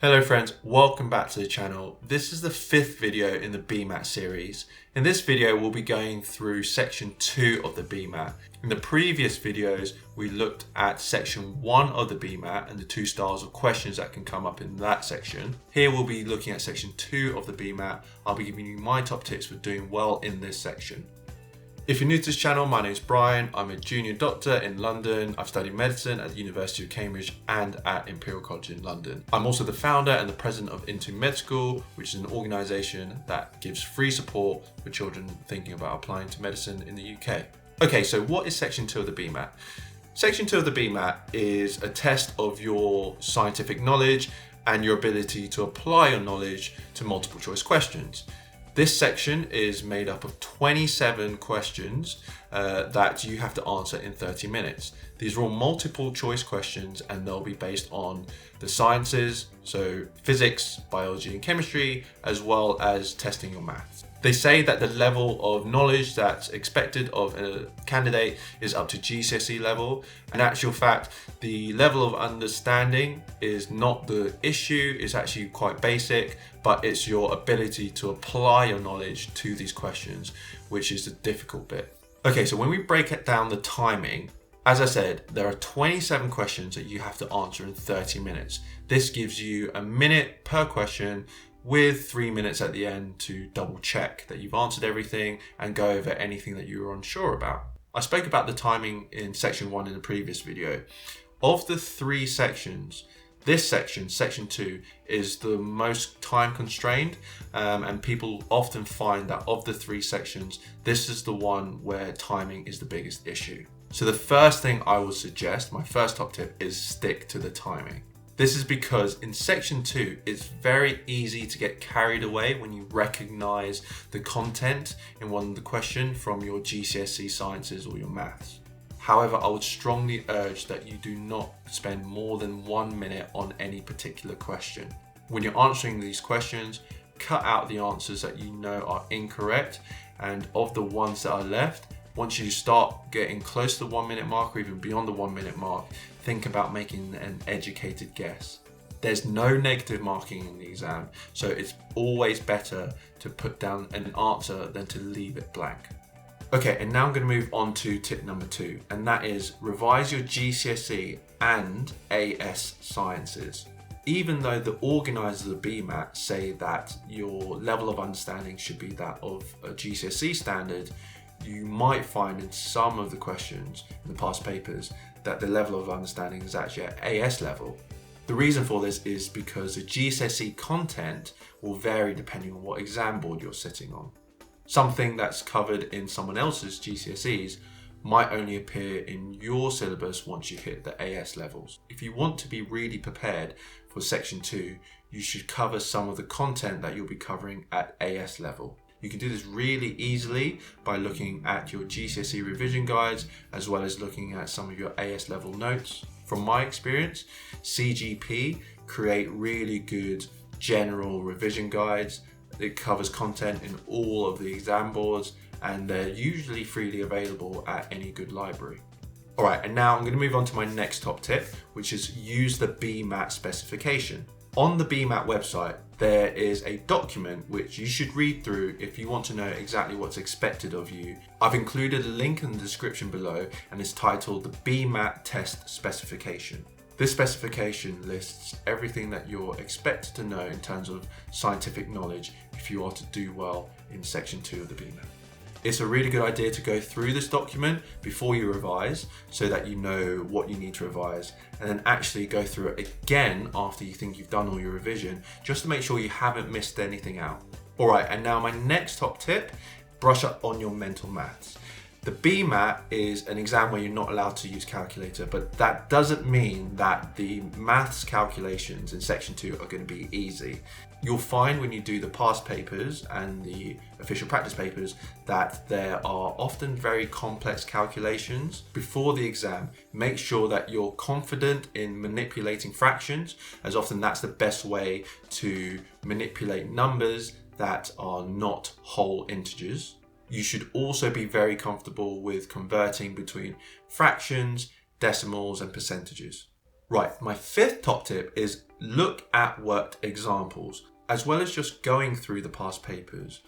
Hello friends, welcome back to the channel. This is the fifth video in the BMAT series. In this video, we'll be going through section 2 of the BMAT. In the previous videos, we looked at section 1 of the BMAT and the two styles of questions that can come up in that section. Here we'll be looking at section 2 of the BMAT. I'll be giving you my top tips for doing well in this section. If you're new to this channel, my name is Brian. I'm a junior doctor in London. I've studied medicine at the University of Cambridge and at Imperial College in London. I'm also the founder and the president of Into Med School, which is an organisation that gives free support for children thinking about applying to medicine in the UK. Okay, so what is section 2 of the BMAT? Section 2 of the BMAT is a test of your scientific knowledge and your ability to apply your knowledge to multiple choice questions. This section is made up of 27 questions that you have to answer in 30 minutes. These are all multiple choice questions and they'll be based on the sciences, so physics, biology and chemistry, as well as testing your maths. They say that the level of knowledge that's expected of a candidate is up to GCSE level. In actual fact, the level of understanding is not the issue, it's actually quite basic, but it's your ability to apply your knowledge to these questions, which is the difficult bit. Okay, so when we break it down the timing, as I said, there are 27 questions that you have to answer in 30 minutes. This gives you a minute per question with 3 minutes at the end to double check that you've answered everything and go over anything that you were unsure about. I spoke about the timing in section 1 in the previous video. Of the 3 sections, this section, section 2, is the most time constrained, and people often find that of the 3 sections, this is the one where timing is the biggest issue. So the first thing I would suggest, my first top tip, is stick to the timing. This is because in section 2, it's very easy to get carried away when you recognize the content in one of the question from your GCSE sciences or your maths. However, I would strongly urge that you do not spend more than 1 minute on any particular question. When you're answering these questions, cut out the answers that you know are incorrect, and of the ones that are left, once you start getting close to the 1 minute mark or even beyond the 1 minute mark, think about making an educated guess. There's no negative marking in the exam, so it's always better to put down an answer than to leave it blank. Okay, and now I'm going to move on to tip number 2, and that is revise your GCSE and AS sciences. Even though the organisers of the BMAT say that your level of understanding should be that of a GCSE standard, you might find in some of the questions in the past papers that the level of understanding is actually at AS level. The reason for this is because the GCSE content will vary depending on what exam board you're sitting on. Something that's covered in someone else's GCSEs might only appear in your syllabus once you hit the AS levels. If you want to be really prepared for section 2, you should cover some of the content that you'll be covering at AS level. You can do this really easily by looking at your GCSE revision guides as well as looking at some of your AS level notes. From my experience, CGP create really good general revision guides. It covers content in all of the exam boards and they're usually freely available at any good library. Alright, and now I'm going to move on to my next top tip, which is use the BMAT specification. On the BMAT website, there is a document which you should read through if you want to know exactly what's expected of you. I've included a link in the description below and it's titled the BMAT Test Specification. This specification lists everything that you're expected to know in terms of scientific knowledge if you are to do well in section 2 of the BMAT. It's a really good idea to go through this document before you revise so that you know what you need to revise, and then actually go through it again after you think you've done all your revision, just to make sure you haven't missed anything out. Alright, and now my next top tip, brush up on your mental maths. The BMAT is an exam where you're not allowed to use calculator, but that doesn't mean that the maths calculations in section 2 are going to be easy. You'll find when you do the past papers and the official practice papers that there are often very complex calculations. Before the exam, make sure that you're confident in manipulating fractions, as often that's the best way to manipulate numbers that are not whole integers. You should also be very comfortable with converting between fractions, decimals, and percentages. Right, my fifth top tip is Look at worked examples. As well as just going through the past papers,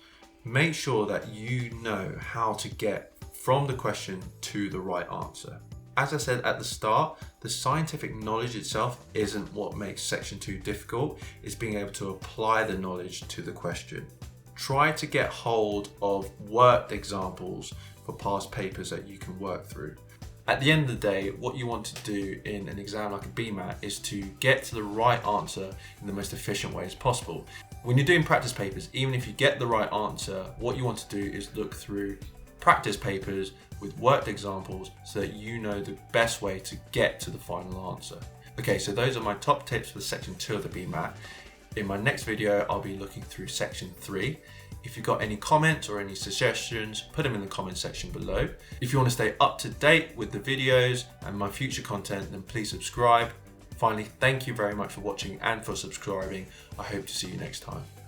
make sure that you know how to get from the question to the right answer. As I said at the start, the scientific knowledge itself isn't what makes section 2 difficult, it's being able to apply the knowledge to the question. Try to get hold of worked examples for past papers that you can work through. At the end of the day, what you want to do in an exam like a BMAT is to get to the right answer in the most efficient way as possible. When you're doing practice papers, even if you get the right answer, what you want to do is look through practice papers with worked examples so that you know the best way to get to the final answer. Okay, so those are my top tips for section 2 of the BMAT. In my next video, I'll be looking through section 3. If you've got any comments or any suggestions, put them in the comment section below. If you want to stay up to date with the videos and my future content, then please subscribe. Finally, thank you very much for watching and for subscribing. I hope to see you next time.